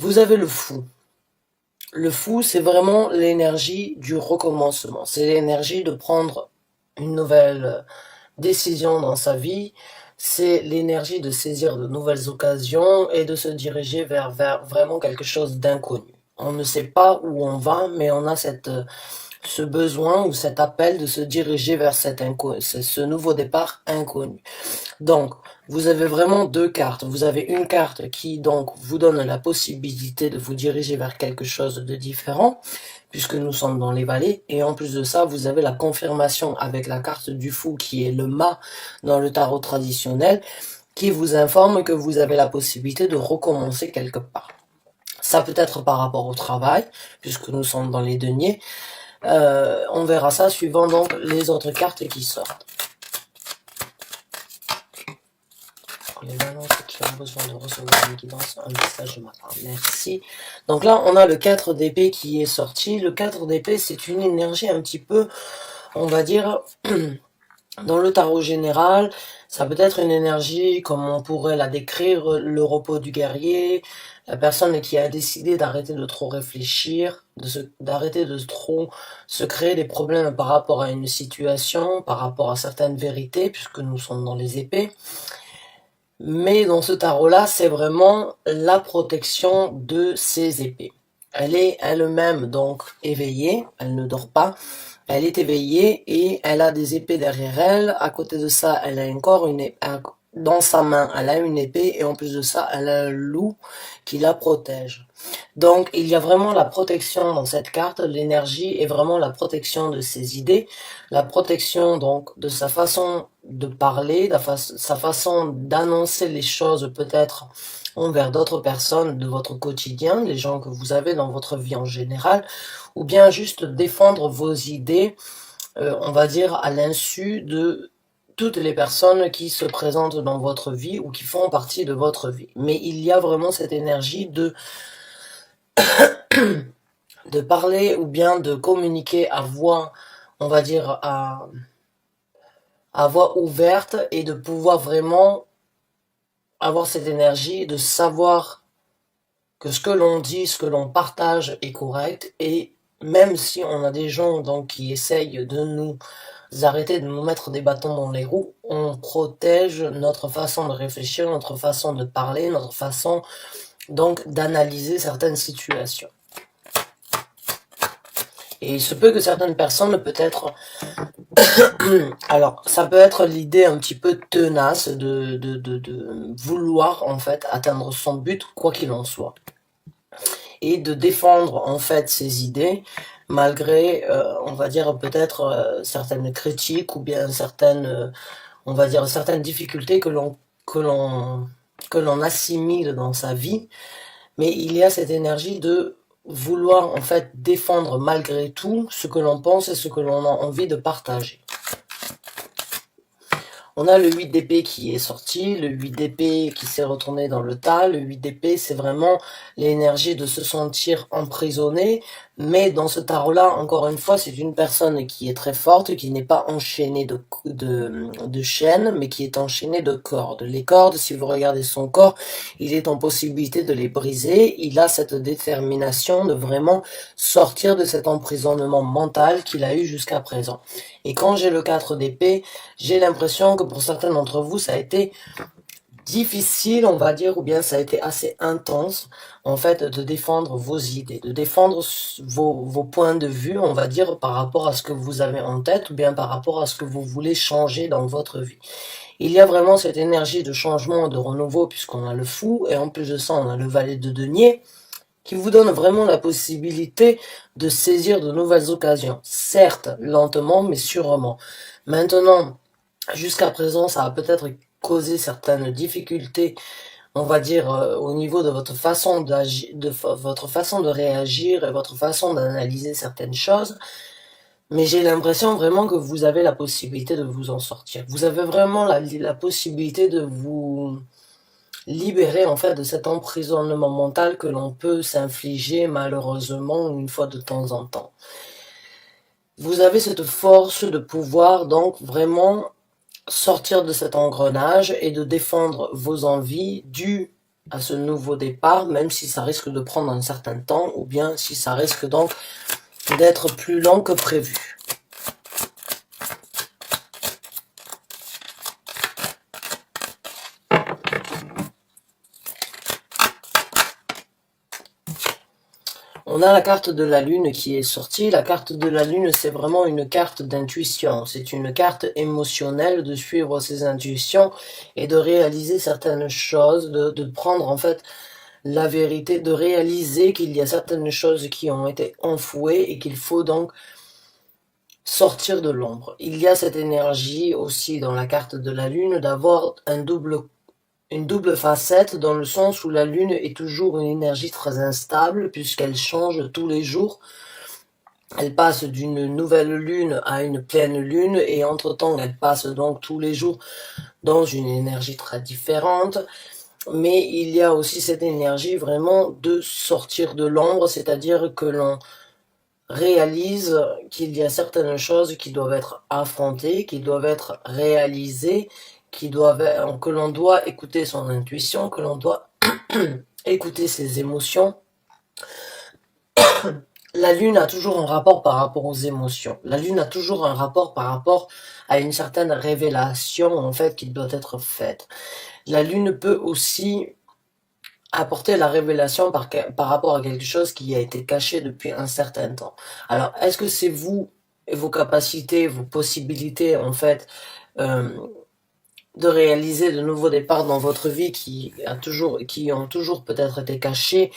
Vous avez le fou. Le fou, c'est vraiment l'énergie du recommencement. C'est l'énergie de prendre une nouvelle décision dans sa vie. C'est l'énergie de saisir de nouvelles occasions et de se diriger vers vraiment quelque chose d'inconnu. On ne sait pas où on va, mais on a ce besoin ou cet appel de se diriger vers ce nouveau départ inconnu. Donc, vous avez vraiment deux cartes. Vous avez une carte qui, donc, vous donne la possibilité de vous diriger vers quelque chose de différent, puisque nous sommes dans les vallées. Et en plus de ça, vous avez la confirmation avec la carte du fou, qui est le mât dans le tarot traditionnel, qui vous informe que vous avez la possibilité de recommencer quelque part. Ça peut être par rapport au travail, puisque nous sommes dans les deniers. On verra ça suivant donc les autres cartes qui sortent. Les annonces qui ont besoin de recevoir une guidance, un message de ma part. Merci. Donc là, on a le 4 d'épée qui est sorti. Le 4 d'épée, c'est une énergie un petit peu, on va dire, dans le tarot général, ça peut être une énergie, comme on pourrait la décrire, le repos du guerrier, la personne qui a décidé d'arrêter de trop réfléchir, d'arrêter de trop se créer des problèmes par rapport à une situation, par rapport à certaines vérités, puisque nous sommes dans les épées. Mais dans ce tarot-là, c'est vraiment la protection de ces épées. Elle est elle-même donc éveillée, elle ne dort pas, elle est éveillée et elle a des épées derrière elle. À côté de ça, elle a encore une épée. Dans sa main, elle a une épée et en plus de ça, elle a un loup qui la protège. Donc, il y a vraiment la protection dans cette carte. L'énergie est vraiment la protection de ses idées, la protection donc de sa façon de parler, sa façon d'annoncer les choses peut-être envers d'autres personnes de votre quotidien, les gens que vous avez dans votre vie en général, ou bien juste défendre vos idées, on va dire à l'insu de toutes les personnes qui se présentent dans votre vie ou qui font partie de votre vie. Mais il y a vraiment cette énergie de parler ou bien de communiquer à voix, on va dire à voix ouverte et de pouvoir vraiment avoir cette énergie de savoir que ce que l'on dit, ce que l'on partage est correct et même si on a des gens donc qui essayent de nous arrêter de nous mettre des bâtons dans les roues, on protège notre façon de réfléchir, notre façon de parler, notre façon donc d'analyser certaines situations. Et il se peut que certaines personnes peut-être... Alors, ça peut être l'idée un petit peu tenace de vouloir en fait atteindre son but, quoi qu'il en soit. Et de défendre en fait ses idées, malgré, on va dire peut-être certaines critiques ou bien certaines, on va dire certaines difficultés que l'on assimile dans sa vie. Mais il y a cette énergie de vouloir en fait défendre malgré tout ce que l'on pense et ce que l'on a envie de partager. On a le 8 d'épée qui est sorti, le 8 d'épée qui s'est retourné dans le tas. Le 8 d'épée, c'est vraiment l'énergie de se sentir emprisonné. Mais dans ce tarot-là, encore une fois, c'est une personne qui est très forte, qui n'est pas enchaînée de chaînes, mais qui est enchaînée de cordes. Les cordes, si vous regardez son corps, il est en possibilité de les briser. Il a cette détermination de vraiment sortir de cet emprisonnement mental qu'il a eu jusqu'à présent. Et quand j'ai le 4 d'épée, j'ai l'impression que pour certains d'entre vous, ça a été difficile, on va dire, ou bien ça a été assez intense, en fait, de défendre vos idées, de défendre vos points de vue, on va dire, par rapport à ce que vous avez en tête, ou bien par rapport à ce que vous voulez changer dans votre vie. Il y a vraiment cette énergie de changement, de renouveau, puisqu'on a le fou, et en plus de ça, on a le valet de denier, qui vous donne vraiment la possibilité de saisir de nouvelles occasions. Certes, lentement, mais sûrement. Maintenant, jusqu'à présent, ça a peut-être causé certaines difficultés, on va dire, au niveau de votre façon d'agir, de votre façon de réagir et votre façon d'analyser certaines choses. Mais j'ai l'impression vraiment que vous avez la possibilité de vous en sortir. Vous avez vraiment la possibilité de vous libérer en fait de cet emprisonnement mental que l'on peut s'infliger malheureusement une fois de temps en temps. Vous avez cette force de pouvoir donc vraiment sortir de cet engrenage et de défendre vos envies dues à ce nouveau départ, même si ça risque de prendre un certain temps, ou bien si ça risque donc d'être plus long que prévu. On a la carte de la lune qui est sortie. La carte de la lune, c'est vraiment une carte d'intuition. C'est une carte émotionnelle de suivre ses intuitions et de réaliser certaines choses, de prendre en fait la vérité, de réaliser qu'il y a certaines choses qui ont été enfouées et qu'il faut donc sortir de l'ombre. Il y a cette énergie aussi dans la carte de la lune d'avoir une double facette dans le sens où la lune est toujours une énergie très instable puisqu'elle change tous les jours. Elle passe d'une nouvelle lune à une pleine lune et entre-temps elle passe donc tous les jours dans une énergie très différente. Mais il y a aussi cette énergie vraiment de sortir de l'ombre, c'est-à-dire que l'on réalise qu'il y a certaines choses qui doivent être affrontées, qui doivent être réalisées, que l'on doit écouter son intuition, que l'on doit écouter ses émotions. La lune a toujours un rapport par rapport aux émotions. La lune a toujours un rapport par rapport à une certaine révélation, en fait, qui doit être faite. La lune peut aussi apporter la révélation par rapport à quelque chose qui a été caché depuis un certain temps. Alors, est-ce que c'est vous et vos capacités, vos possibilités, en fait, euh, de réaliser de nouveaux départs dans votre vie qui ont toujours peut-être été cachés,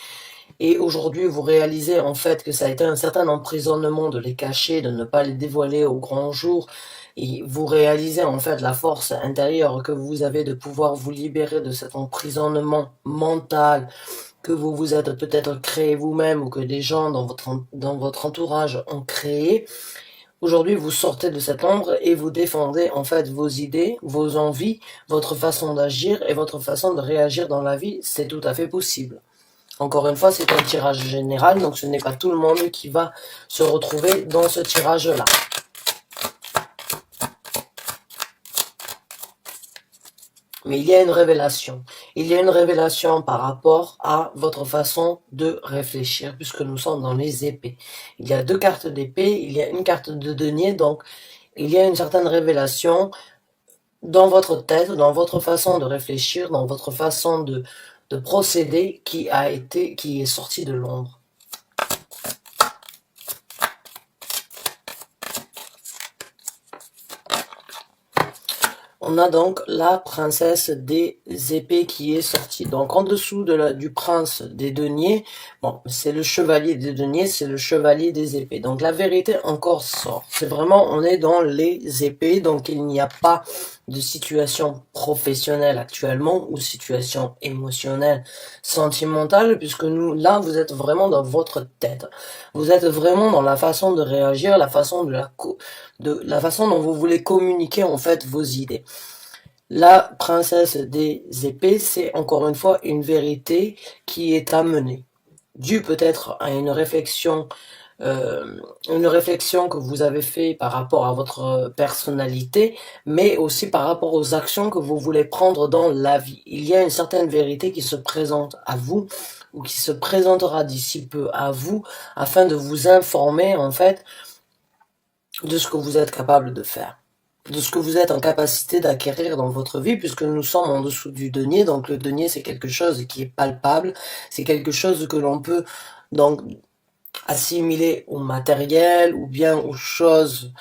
et aujourd'hui vous réalisez en fait que ça a été un certain emprisonnement de les cacher, de ne pas les dévoiler au grand jour, et vous réalisez en fait la force intérieure que vous avez de pouvoir vous libérer de cet emprisonnement mental que vous vous êtes peut-être créé vous-même ou que des gens dans votre entourage ont créé. Aujourd'hui, vous sortez de cette ombre et vous défendez en fait vos idées, vos envies, votre façon d'agir et votre façon de réagir dans la vie. C'est tout à fait possible. Encore une fois, c'est un tirage général, donc ce n'est pas tout le monde qui va se retrouver dans ce tirage-là. Mais il y a une révélation. Il y a une révélation par rapport à votre façon de réfléchir, puisque nous sommes dans les épées. Il y a deux cartes d'épée, il y a une carte de denier, donc il y a une certaine révélation dans votre tête, dans votre façon de réfléchir, dans votre façon de procéder qui est sortie de l'ombre. On a donc la princesse des épées qui est sortie. Donc en dessous du prince des deniers, bon, c'est le chevalier des deniers, c'est le chevalier des épées. Donc la vérité encore sort. C'est vraiment, on est dans les épées, donc il n'y a pas de situation professionnelle actuellement ou situation émotionnelle, sentimentale, puisque là, vous êtes vraiment dans votre tête. Vous êtes vraiment dans la façon de réagir, la façon la façon dont vous voulez communiquer en fait vos idées. La princesse des épées, c'est encore une fois une vérité qui est amenée, due peut-être à une réflexion que vous avez fait par rapport à votre personnalité, mais aussi par rapport aux actions que vous voulez prendre dans la vie. Il y a une certaine vérité qui se présente à vous, ou qui se présentera d'ici peu à vous, afin de vous informer, en fait, de ce que vous êtes capable de faire, de ce que vous êtes en capacité d'acquérir dans votre vie, puisque nous sommes en dessous du denier. Donc le denier, c'est quelque chose qui est palpable, c'est quelque chose que l'on peut donc assimiler au matériel ou bien aux choses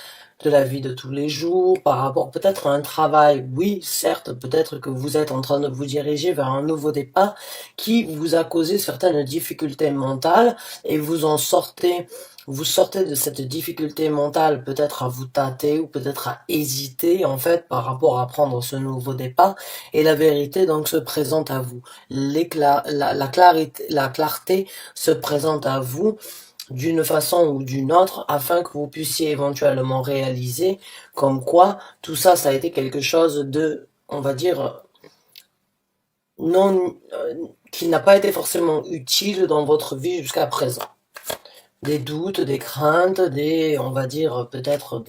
de la vie de tous les jours, par rapport peut-être à un travail. Oui, certes, peut-être que vous êtes en train de vous diriger vers un nouveau départ qui vous a causé certaines difficultés mentales et vous sortez de cette difficulté mentale peut-être à vous tâter ou peut-être à hésiter en fait par rapport à prendre ce nouveau départ, et la vérité donc se présente à vous. La clarté se présente à vous d'une façon ou d'une autre, afin que vous puissiez éventuellement réaliser comme quoi tout ça, ça a été quelque chose de, on va dire, non, qui n'a pas été forcément utile dans votre vie jusqu'à présent. Des doutes, des craintes, on va dire peut-être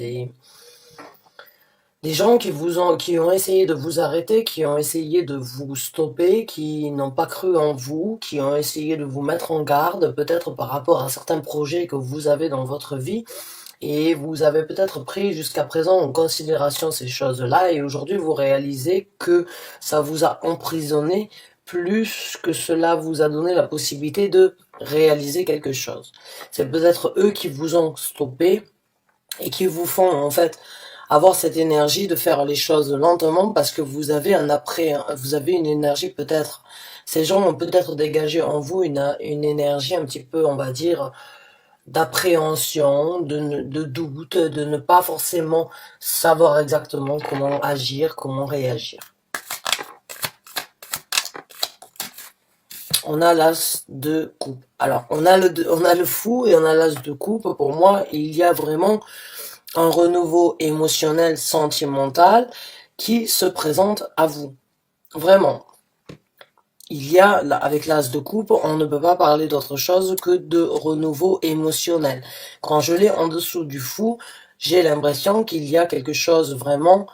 des gens qui ont essayé de vous arrêter, qui ont essayé de vous stopper, qui n'ont pas cru en vous, qui ont essayé de vous mettre en garde, peut-être par rapport à certains projets que vous avez dans votre vie, et vous avez peut-être pris jusqu'à présent en considération ces choses-là, et aujourd'hui vous réalisez que ça vous a emprisonné plus que cela vous a donné la possibilité de réaliser quelque chose. C'est peut-être eux qui vous ont stoppé et qui vous font en fait avoir cette énergie de faire les choses lentement parce que vous avez vous avez une énergie peut-être, ces gens ont peut-être dégagé en vous une énergie un petit peu, on va dire, d'appréhension, de doute, de ne pas forcément savoir exactement comment agir, comment réagir. On a l'as de coupe. Alors, on a le fou et on a l'as de coupe. Pour moi, il y a vraiment un renouveau émotionnel, sentimental qui se présente à vous. Vraiment. Il y a, avec l'as de coupe, on ne peut pas parler d'autre chose que de renouveau émotionnel. Quand je l'ai en dessous du fou, j'ai l'impression qu'il y a quelque chose vraiment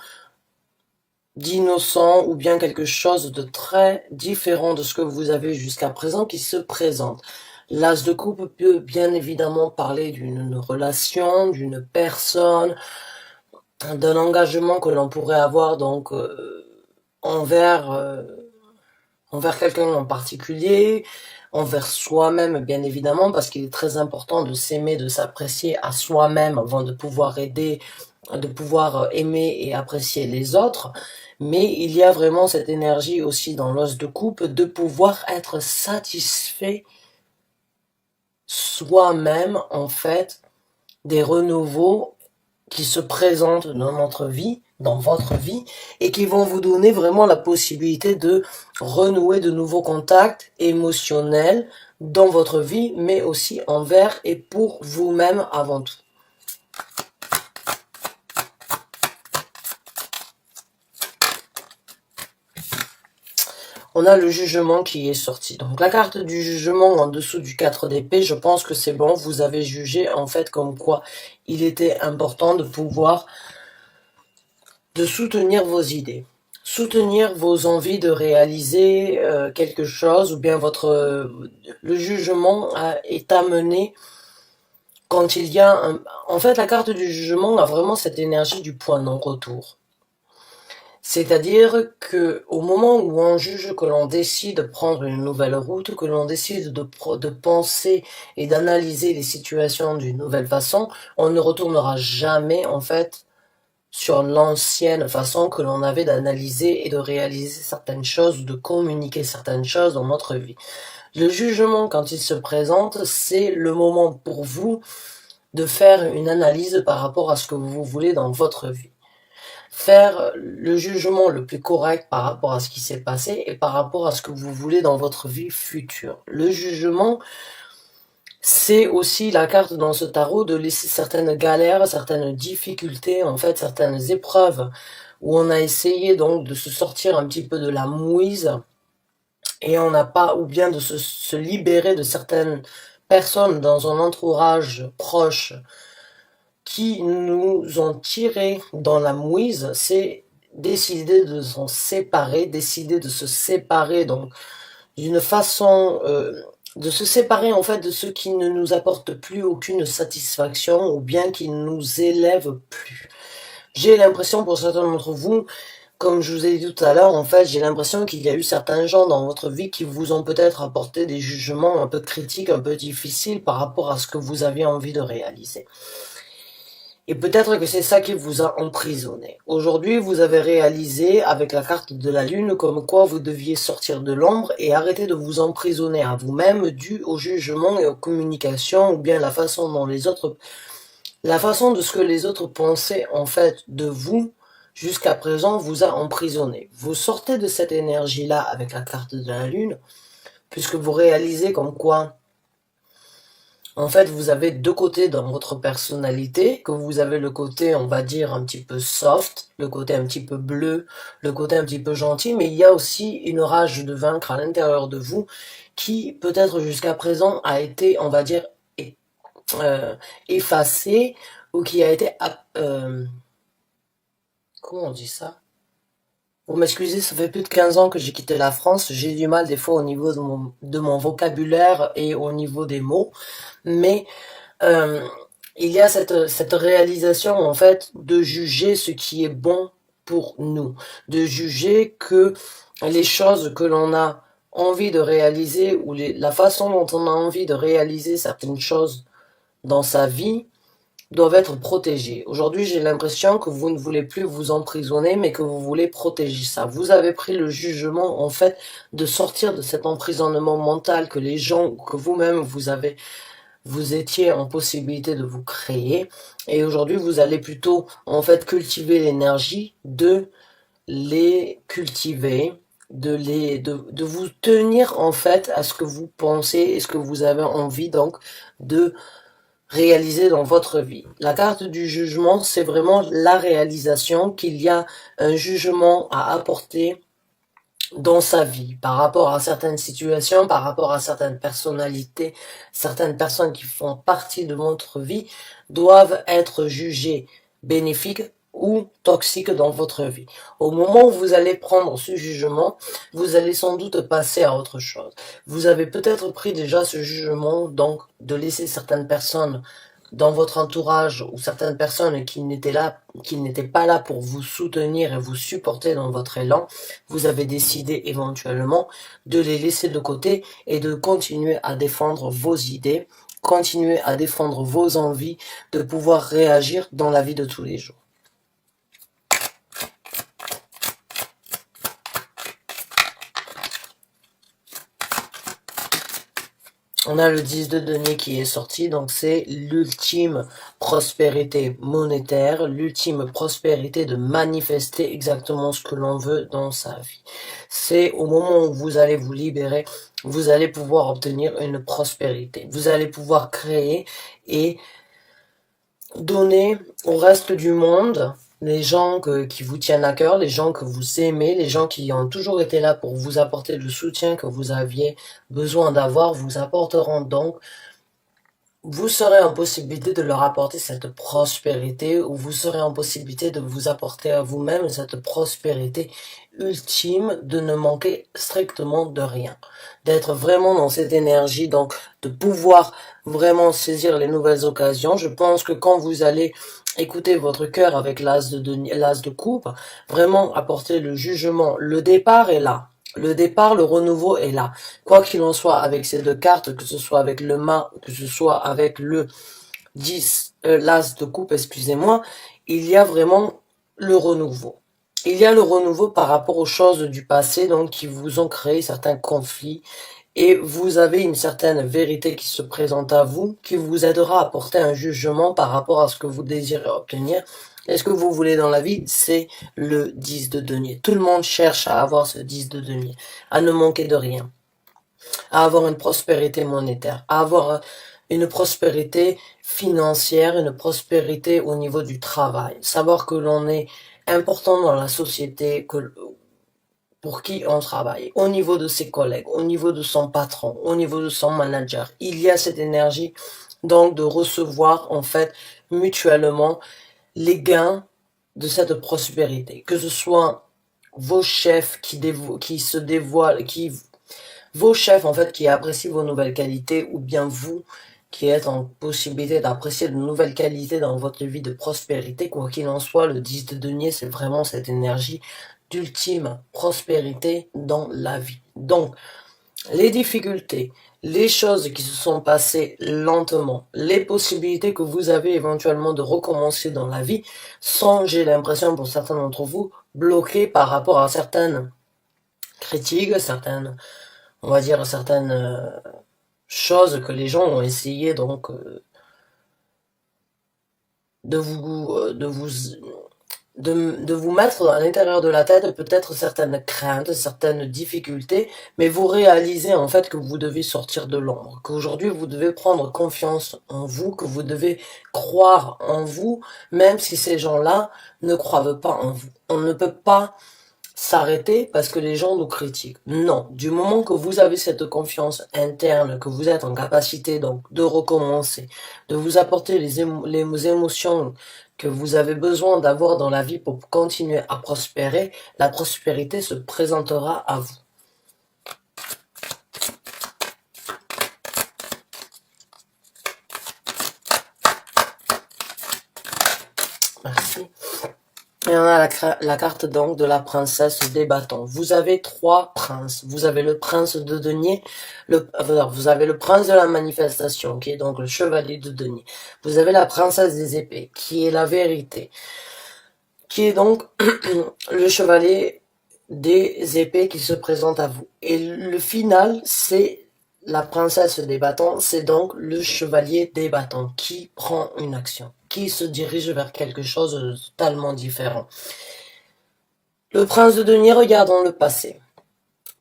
d'innocent ou bien quelque chose de très différent de ce que vous avez jusqu'à présent qui se présente. L'as de coupe peut bien évidemment parler d'une relation, d'une personne, d'un engagement que l'on pourrait avoir donc envers envers quelqu'un en particulier, envers soi-même bien évidemment, parce qu'il est très important de s'aimer, de s'apprécier à soi-même avant de pouvoir aider, de pouvoir aimer et apprécier les autres. Mais il y a vraiment cette énergie aussi dans l'os de coupe de pouvoir être satisfait soi-même en fait des renouveaux qui se présentent dans notre vie, dans votre vie, et qui vont vous donner vraiment la possibilité de renouer de nouveaux contacts émotionnels dans votre vie, mais aussi envers et pour vous-même avant tout. On a le jugement qui est sorti. Donc la carte du jugement en dessous du 4 d'épée, je pense que c'est bon, vous avez jugé en fait comme quoi il était important de pouvoir de soutenir vos idées, soutenir vos envies de réaliser quelque chose, ou bien le jugement est amené quand il y a en fait la carte du jugement a vraiment cette énergie du point non-retour. C'est-à-dire que au moment où on juge, que l'on décide de prendre une nouvelle route, que l'on décide de penser et d'analyser les situations d'une nouvelle façon, on ne retournera jamais en fait sur l'ancienne façon que l'on avait d'analyser et de réaliser certaines choses, de communiquer certaines choses dans notre vie. Le jugement, quand il se présente, c'est le moment pour vous de faire une analyse par rapport à ce que vous voulez dans votre vie. Faire le jugement le plus correct par rapport à ce qui s'est passé et par rapport à ce que vous voulez dans votre vie future. Le jugement, c'est aussi la carte dans ce tarot de laisser certaines galères, certaines difficultés, en fait, certaines épreuves où on a essayé donc de se sortir un petit peu de la mouise et on n'a pas, ou bien de se libérer de certaines personnes dans un entourage proche qui nous ont tirés dans la mouise, c'est décider de s'en séparer, décider de se séparer donc d'une façon de se séparer en fait de ceux qui ne nous apportent plus aucune satisfaction ou bien qui ne nous élèvent plus. J'ai l'impression pour certains d'entre vous, comme je vous ai dit tout à l'heure, en fait, j'ai l'impression qu'il y a eu certains gens dans votre vie qui vous ont peut-être apporté des jugements un peu critiques, un peu difficiles par rapport à ce que vous aviez envie de réaliser. Et peut-être que c'est ça qui vous a emprisonné. Aujourd'hui, vous avez réalisé avec la carte de la lune comme quoi vous deviez sortir de l'ombre et arrêter de vous emprisonner à vous-même dû au jugement et aux communications ou bien la façon dont la façon de ce que les autres pensaient en fait de vous jusqu'à présent vous a emprisonné. Vous sortez de cette énergie-là avec la carte de la lune puisque vous réalisez comme quoi en fait, vous avez deux côtés dans votre personnalité, que vous avez le côté, on va dire, un petit peu soft, le côté un petit peu bleu, le côté un petit peu gentil, mais il y a aussi une rage de vaincre à l'intérieur de vous qui, peut-être jusqu'à présent, a été, on va dire, euh, effacée ou qui a été Comment on dit ça? Vous m'excusez, ça fait plus de 15 ans que j'ai quitté la France. J'ai du mal des fois au niveau de mon vocabulaire et au niveau des mots. Mais euh, il y a cette réalisation en fait de juger ce qui est bon pour nous. De juger que les choses que l'on a envie de réaliser ou la façon dont on a envie de réaliser certaines choses dans sa vie doivent être protégés. Aujourd'hui, j'ai l'impression que vous ne voulez plus vous emprisonner, mais que vous voulez protéger ça. Vous avez pris le jugement, en fait, de sortir de cet emprisonnement mental que les gens, que vous-même, vous étiez en possibilité de vous créer. Et aujourd'hui, vous allez plutôt, en fait, cultiver l'énergie de les cultiver, de vous tenir, en fait, à ce que vous pensez et ce que vous avez envie, donc, de réaliser dans votre vie. La carte du jugement, c'est vraiment la réalisation qu'il y a un jugement à apporter dans sa vie par rapport à certaines situations, par rapport à certaines personnalités, certaines personnes qui font partie de votre vie doivent être jugées bénéfiques ou toxiques dans votre vie. Au moment où vous allez prendre ce jugement, vous allez sans doute passer à autre chose. Vous avez peut-être pris déjà ce jugement, donc de laisser certaines personnes dans votre entourage ou certaines personnes qui n'étaient pas là pour vous soutenir et vous supporter dans votre élan, vous avez décidé éventuellement de les laisser de côté et de continuer à défendre vos idées, continuer à défendre vos envies, de pouvoir réagir dans la vie de tous les jours. On a le 10 de denier qui est sorti, donc c'est l'ultime prospérité monétaire, l'ultime prospérité de manifester exactement ce que l'on veut dans sa vie. C'est au moment où vous allez vous libérer, vous allez pouvoir obtenir une prospérité. Vous allez pouvoir créer et donner au reste du monde les gens qui vous tiennent à cœur, les gens que vous aimez, les gens qui ont toujours été là pour vous apporter le soutien que vous aviez besoin d'avoir, vous apporteront donc, vous serez en possibilité de leur apporter cette prospérité ou vous serez en possibilité de vous apporter à vous-même cette prospérité ultime, de ne manquer strictement de rien, d'être vraiment dans cette énergie, donc de pouvoir vraiment saisir les nouvelles occasions. Je pense que quand vous allez écouter votre cœur avec l'as de coupe, vraiment apporter le jugement, le départ est là. Le départ, le renouveau est là. Quoi qu'il en soit avec ces deux cartes, que ce soit avec le mât, que ce soit avec le 10, l'as de coupe, excusez-moi, il y a vraiment le renouveau. Il y a le renouveau par rapport aux choses du passé, donc qui vous ont créé certains conflits, et vous avez une certaine vérité qui se présente à vous, qui vous aidera à porter un jugement par rapport à ce que vous désirez obtenir. Et ce que vous voulez dans la vie, c'est le 10 de denier. Tout le monde cherche à avoir ce 10 de denier, à ne manquer de rien, à avoir une prospérité monétaire, à avoir une prospérité financière, une prospérité au niveau du travail. Savoir que l'on est important dans la société, pour qui on travaille, au niveau de ses collègues, au niveau de son patron, au niveau de son manager. Il y a cette énergie donc de recevoir en fait mutuellement les gains de cette prospérité. Que ce soit vos chefs qui se dévoilent, vos chefs en fait qui apprécient vos nouvelles qualités ou bien vous qui êtes en possibilité d'apprécier de nouvelles qualités dans votre vie de prospérité, quoi qu'il en soit, le 10 de denier, c'est vraiment cette énergie d'ultime prospérité dans la vie. Donc, les difficultés, les choses qui se sont passées lentement, les possibilités que vous avez éventuellement de recommencer dans la vie, sont, j'ai l'impression pour certains d'entre vous, bloquées par rapport à certaines critiques, certaines, on va dire certaines choses que les gens ont essayé donc de vous mettre à l'intérieur de la tête peut-être certaines craintes, certaines difficultés, mais vous réalisez en fait que vous devez sortir de l'ombre, qu'aujourd'hui vous devez prendre confiance en vous, que vous devez croire en vous, même si ces gens-là ne croient pas en vous. On ne peut pas s'arrêter parce que les gens nous critiquent. Non, du moment que vous avez cette confiance interne, que vous êtes en capacité donc de recommencer, de vous apporter les émotions que vous avez besoin d'avoir dans la vie pour continuer à prospérer, la prospérité se présentera à vous. Merci. Et on a la carte donc de la princesse des bâtons. Vous avez trois princes. Vous avez le prince de denier, vous avez le prince de la manifestation, qui est donc le chevalier de denier. Vous avez la princesse des épées, qui est la vérité, qui est donc le chevalier des épées qui se présente à vous. Et le final, c'est la princesse des bâtons, c'est donc le chevalier des bâtons qui prend une action, qui se dirige vers quelque chose de totalement différent. Le prince de denier regarde dans le passé,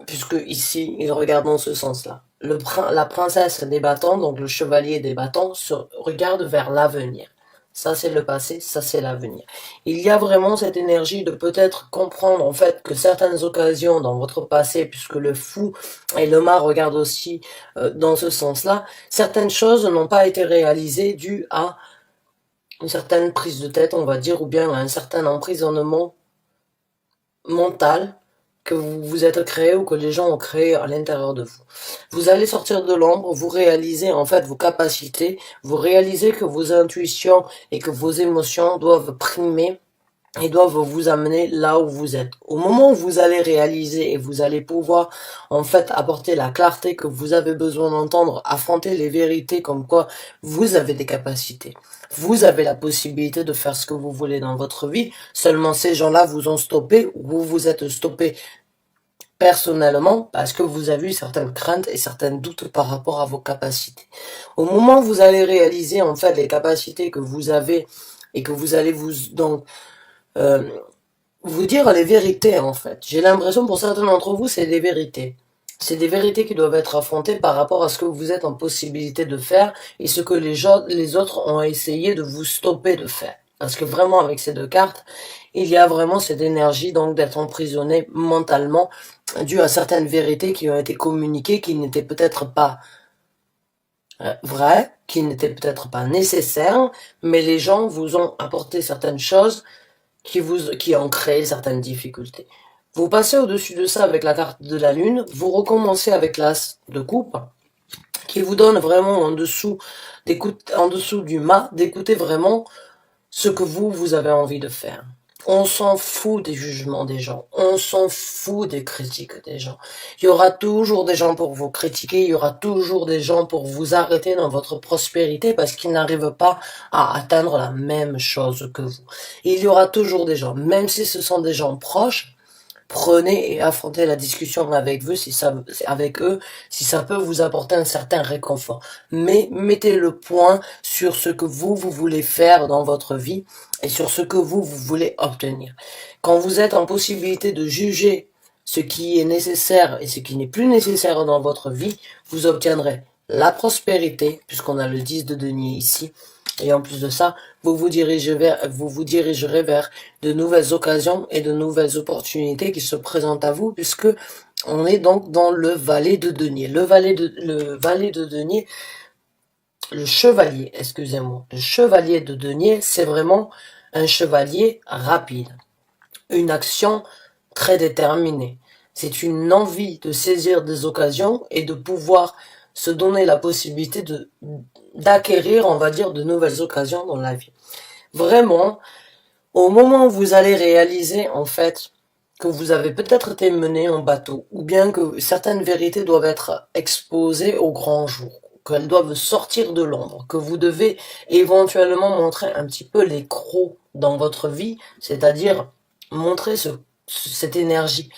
puisque ici, il regarde dans ce sens-là. La princesse des bâtons, donc le chevalier des bâtons, regarde vers l'avenir. Ça, c'est le passé, ça, c'est l'avenir. Il y a vraiment cette énergie de peut-être comprendre, en fait, que certaines occasions dans votre passé, puisque le fou et le mât regardent aussi dans ce sens-là, certaines choses n'ont pas été réalisées dues à une certaine prise de tête, on va dire, ou bien à un certain emprisonnement mental que vous vous êtes créé ou que les gens ont créé à l'intérieur de vous. Vous allez sortir de l'ombre, vous réalisez en fait vos capacités, vous réalisez que vos intuitions et que vos émotions doivent primer et doivent vous amener là où vous êtes. Au moment où vous allez réaliser et vous allez pouvoir en fait apporter la clarté que vous avez besoin d'entendre, affronter les vérités comme quoi vous avez des capacités. Vous avez la possibilité de faire ce que vous voulez dans votre vie. Seulement ces gens-là vous ont stoppé ou vous vous êtes stoppé personnellement parce que vous avez eu certaines craintes et certains doutes par rapport à vos capacités. Au moment où vous allez réaliser en fait les capacités que vous avez et que vous allez vous dire les vérités en fait. J'ai l'impression pour certains d'entre vous c'est des vérités. C'est des vérités qui doivent être affrontées par rapport à ce que vous êtes en possibilité de faire et ce que les autres ont essayé de vous stopper de faire. Parce que vraiment avec ces deux cartes, il y a vraiment cette énergie donc d'être emprisonné mentalement dû à certaines vérités qui ont été communiquées qui n'étaient peut-être pas vraies, qui n'étaient peut-être pas nécessaires, mais les gens vous ont apporté certaines choses qui ont créé certaines difficultés. Vous passez au-dessus de ça avec la carte de la lune, vous recommencez avec l'as de coupe, qui vous donne vraiment en dessous du mât, d'écouter vraiment ce que vous avez envie de faire. On s'en fout des jugements des gens, on s'en fout des critiques des gens. Il y aura toujours des gens pour vous critiquer, il y aura toujours des gens pour vous arrêter dans votre prospérité parce qu'ils n'arrivent pas à atteindre la même chose que vous. Il y aura toujours des gens, même si ce sont des gens proches, prenez et affrontez la discussion avec eux si ça peut vous apporter un certain réconfort. Mais mettez le point sur ce que vous voulez faire dans votre vie et sur ce que vous voulez obtenir. Quand vous êtes en possibilité de juger ce qui est nécessaire et ce qui n'est plus nécessaire dans votre vie, vous obtiendrez la prospérité, puisqu'on a le 10 de denier ici, et en plus de ça, vous vous dirigerez vers de nouvelles occasions et de nouvelles opportunités qui se présentent à vous, puisque on est donc dans le valet de denier. Le valet de denier, le chevalier, excusez-moi, le chevalier de denier, c'est vraiment un chevalier rapide. Une action très déterminée. C'est une envie de saisir des occasions et de pouvoir se donner la possibilité d'acquérir, on va dire, de nouvelles occasions dans la vie. Vraiment, au moment où vous allez réaliser, en fait, que vous avez peut-être été mené en bateau, ou bien que certaines vérités doivent être exposées au grand jour, qu'elles doivent sortir de l'ombre, que vous devez éventuellement montrer un petit peu les crocs dans votre vie, c'est-à-dire montrer cette énergie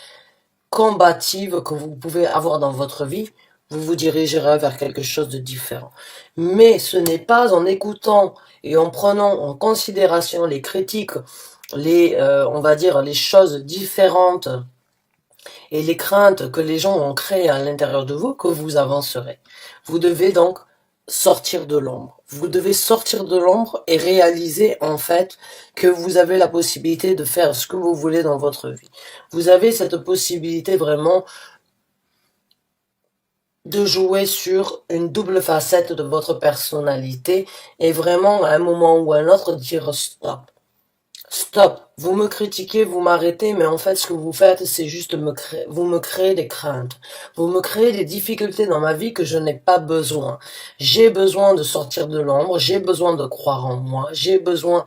combative que vous pouvez avoir dans votre vie, vous vous dirigerez vers quelque chose de différent. Mais ce n'est pas en écoutant et en prenant en considération les critiques, on va dire, les choses différentes et les craintes que les gens ont créées à l'intérieur de vous que vous avancerez. Vous devez donc sortir de l'ombre. Vous devez sortir de l'ombre et réaliser en fait que vous avez la possibilité de faire ce que vous voulez dans votre vie. Vous avez cette possibilité vraiment de jouer sur une double facette de votre personnalité et vraiment à un moment ou à un autre dire stop. Stop. Vous me critiquez, vous m'arrêtez, mais en fait, ce que vous faites, c'est juste vous me créez des craintes. Vous me créez des difficultés dans ma vie que je n'ai pas besoin. J'ai besoin de sortir de l'ombre, j'ai besoin de croire en moi, j'ai besoin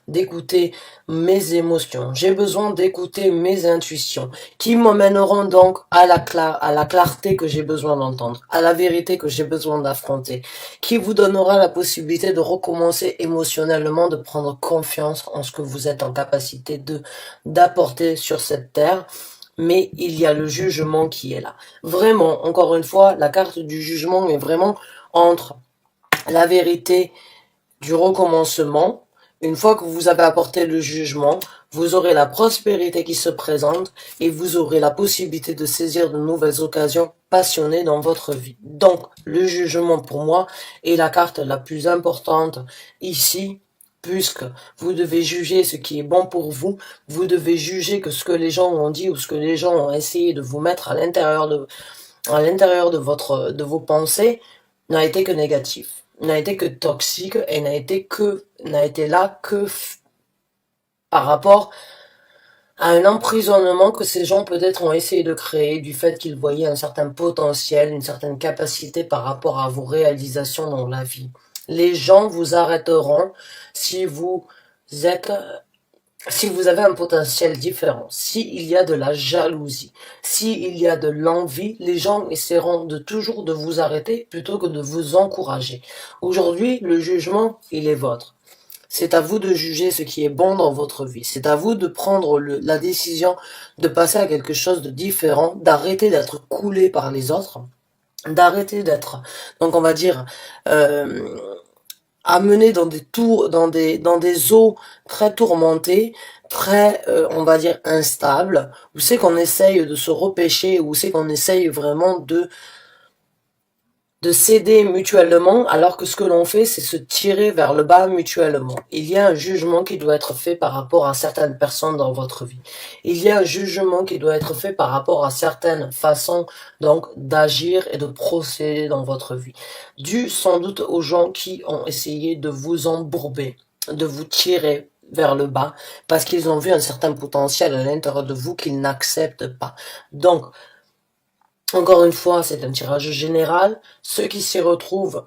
d'écouter mes émotions, j'ai besoin d'écouter mes intuitions, qui m'emmèneront donc à la clarté que j'ai besoin d'entendre, à la vérité que j'ai besoin d'affronter, qui vous donnera la possibilité de recommencer émotionnellement, de prendre confiance en ce que vous êtes en capacité d'apporter sur cette terre. Mais il y a le jugement qui est là. Vraiment, encore une fois, la carte du jugement est vraiment entre la vérité du recommencement. Une fois que vous avez apporté le jugement, vous aurez la prospérité qui se présente et vous aurez la possibilité de saisir de nouvelles occasions passionnées dans votre vie. Donc, le jugement pour moi est la carte la plus importante ici, puisque vous devez juger ce qui est bon pour vous, vous devez juger que ce que les gens ont dit ou ce que les gens ont essayé de vous mettre à l'intérieur de vos pensées n'a été que négatif, n'a été que toxique et n'a été là que par rapport à un emprisonnement que ces gens peut-être ont essayé de créer du fait qu'ils voyaient un certain potentiel, une certaine capacité par rapport à vos réalisations dans la vie. Les gens vous arrêteront si vous êtes si vous avez un potentiel différent, s'il y a de la jalousie, s'il y a de l'envie, les gens essaieront toujours de vous arrêter plutôt que de vous encourager. Aujourd'hui, le jugement, il est vôtre. C'est à vous de juger ce qui est bon dans votre vie. C'est à vous de prendre la décision de passer à quelque chose de différent, d'arrêter d'être coulé par les autres, d'arrêter d'être, donc on va dire, amené dans des tours, dans des eaux très tourmentées, très, on va dire, instables, où c'est qu'on essaye de se repêcher, où c'est qu'on essaye vraiment de s'aider mutuellement, alors que ce que l'on fait, c'est se tirer vers le bas mutuellement. Il y a un jugement qui doit être fait par rapport à certaines personnes dans votre vie. Il y a un jugement qui doit être fait par rapport à certaines façons, donc, d'agir et de procéder dans votre vie. Dû sans doute aux gens qui ont essayé de vous embourber, de vous tirer vers le bas, parce qu'ils ont vu un certain potentiel à l'intérieur de vous qu'ils n'acceptent pas. Donc, encore une fois, c'est un tirage général. Ceux qui s'y retrouvent,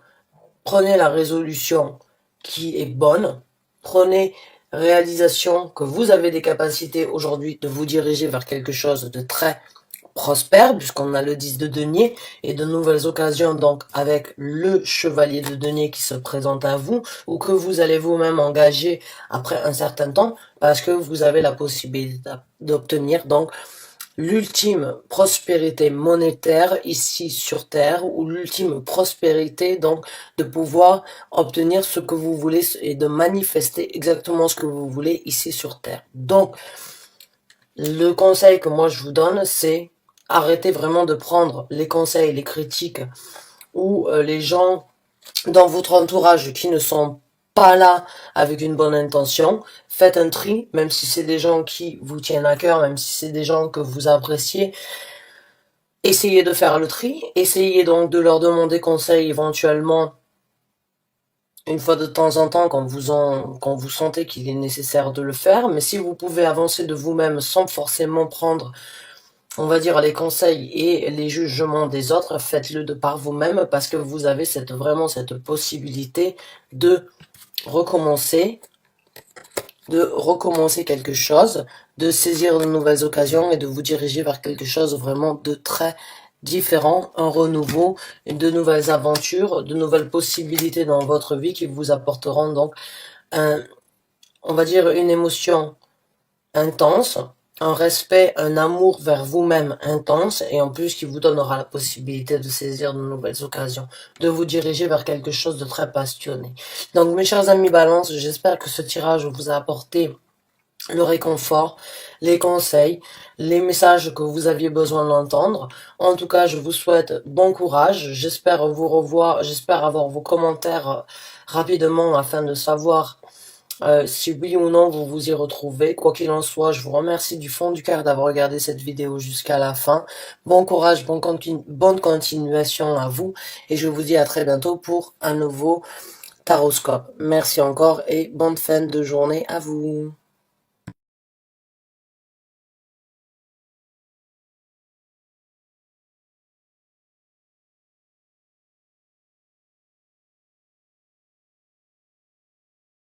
prenez la résolution qui est bonne. Prenez réalisation que vous avez des capacités aujourd'hui de vous diriger vers quelque chose de très prospère, puisqu'on a le 10 de denier et de nouvelles occasions donc avec le chevalier de denier qui se présente à vous ou que vous allez vous-même engager après un certain temps parce que vous avez la possibilité d'obtenir donc l'ultime prospérité monétaire ici sur Terre, ou l'ultime prospérité, donc, de pouvoir obtenir ce que vous voulez et de manifester exactement ce que vous voulez ici sur Terre. Donc, le conseil que moi je vous donne, c'est arrêtez vraiment de prendre les conseils, les critiques, ou les gens dans votre entourage qui ne sont pas là avec une bonne intention. Faites un tri, même si c'est des gens qui vous tiennent à cœur, même si c'est des gens que vous appréciez. Essayez de faire le tri, essayez donc de leur demander conseil éventuellement une fois de temps en temps quand vous sentez qu'il est nécessaire de le faire. Mais si vous pouvez avancer de vous-même sans forcément prendre, on va dire, les conseils et les jugements des autres, faites-le de par vous-même parce que vous avez vraiment cette possibilité de recommencer quelque chose, de saisir de nouvelles occasions et de vous diriger vers quelque chose vraiment de très différent, un renouveau, de nouvelles aventures, de nouvelles possibilités dans votre vie qui vous apporteront donc on va dire une émotion intense, un respect, un amour vers vous-même intense et en plus qui vous donnera la possibilité de saisir de nouvelles occasions, de vous diriger vers quelque chose de très passionné. Donc mes chers amis Balance, j'espère que ce tirage vous a apporté le réconfort, les conseils, les messages que vous aviez besoin d'entendre. En tout cas, je vous souhaite bon courage. J'espère vous revoir, j'espère avoir vos commentaires rapidement afin de savoir si oui ou non vous vous y retrouvez. Quoi qu'il en soit, je vous remercie du fond du cœur d'avoir regardé cette vidéo jusqu'à la fin. Bon courage, bonne continuation à vous et je vous dis à très bientôt pour un nouveau Taroscope. Merci encore et bonne fin de journée à vous.